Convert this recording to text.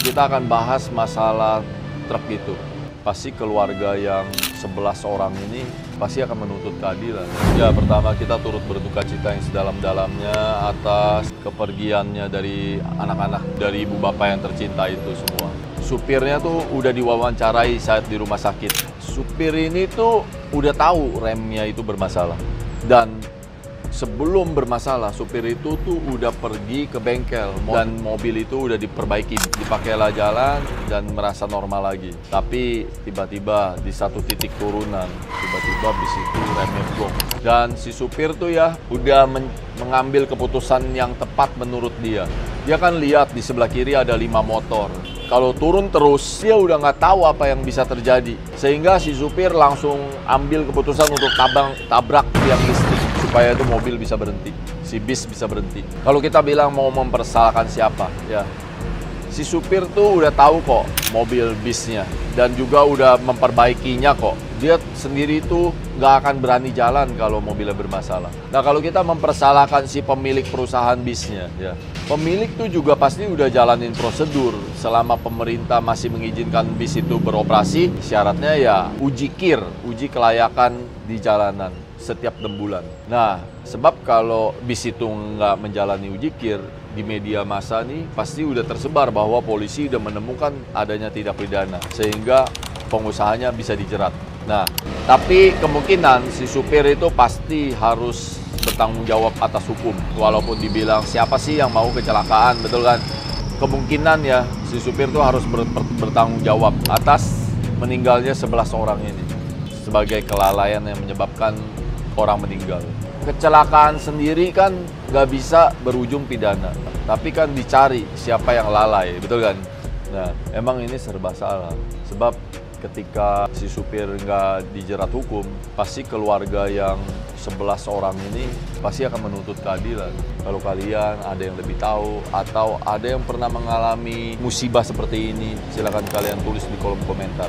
Kita akan bahas masalah truk itu. Pasti keluarga yang 11 orang ini pasti akan menuntut keadilan. Ya, pertama kita turut berduka cita yang sedalam-dalamnya atas kepergiannya dari anak-anak, dari ibu bapak yang tercinta itu semua. Supirnya tuh udah diwawancarai saat di rumah sakit. Supir ini tuh udah tahu remnya itu bermasalah. Dan sebelum bermasalah, supir itu tuh udah pergi ke bengkel dan mobil itu udah diperbaiki, dipakailah jalan dan merasa normal lagi. Tapi tiba-tiba di satu titik turunan, tiba-tiba bis itu remnya blok. Dan si supir tuh ya udah mengambil keputusan yang tepat menurut dia. Dia kan lihat di sebelah kiri ada 5 motor. Kalau turun terus, dia udah nggak tahu apa yang bisa terjadi. Sehingga si supir langsung ambil keputusan untuk tabrak tiang listrik supaya itu mobil bisa berhenti, si bis bisa berhenti. Kalau kita bilang mau mempersalahkan siapa, ya si supir tuh udah tahu kok mobil bisnya dan juga udah memperbaikinya kok. Dia sendiri tuh nggak akan berani jalan kalau mobilnya bermasalah. Nah, kalau kita mempersalahkan si pemilik perusahaan bisnya, ya pemilik tuh juga pasti udah jalanin prosedur. Selama pemerintah masih mengizinkan bis itu beroperasi, syaratnya ya uji kir, uji kelayakan di jalanan setiap 6 bulan. Nah, sebab kalau bis itu nggak menjalani uji kir, di media massa nih pasti udah tersebar bahwa polisi udah menemukan adanya tindak pidana, sehingga pengusahanya bisa dijerat. Nah, tapi kemungkinan si supir itu pasti harus bertanggung jawab atas hukum. Walaupun dibilang siapa sih yang mau kecelakaan, betul kan? Kemungkinan ya si supir itu harus bertanggung jawab atas meninggalnya 11 orang ini sebagai kelalaian yang menyebabkan orang meninggal. Kecelakaan sendiri kan nggak bisa berujung pidana, tapi kan dicari siapa yang lalai, betul kan? Nah, emang ini serba salah, sebab ketika si supir nggak dijerat hukum, pasti keluarga yang 11 orang ini pasti akan menuntut keadilan. Kalau kalian ada yang lebih tahu atau ada yang pernah mengalami musibah seperti ini, silakan kalian tulis di kolom komentar.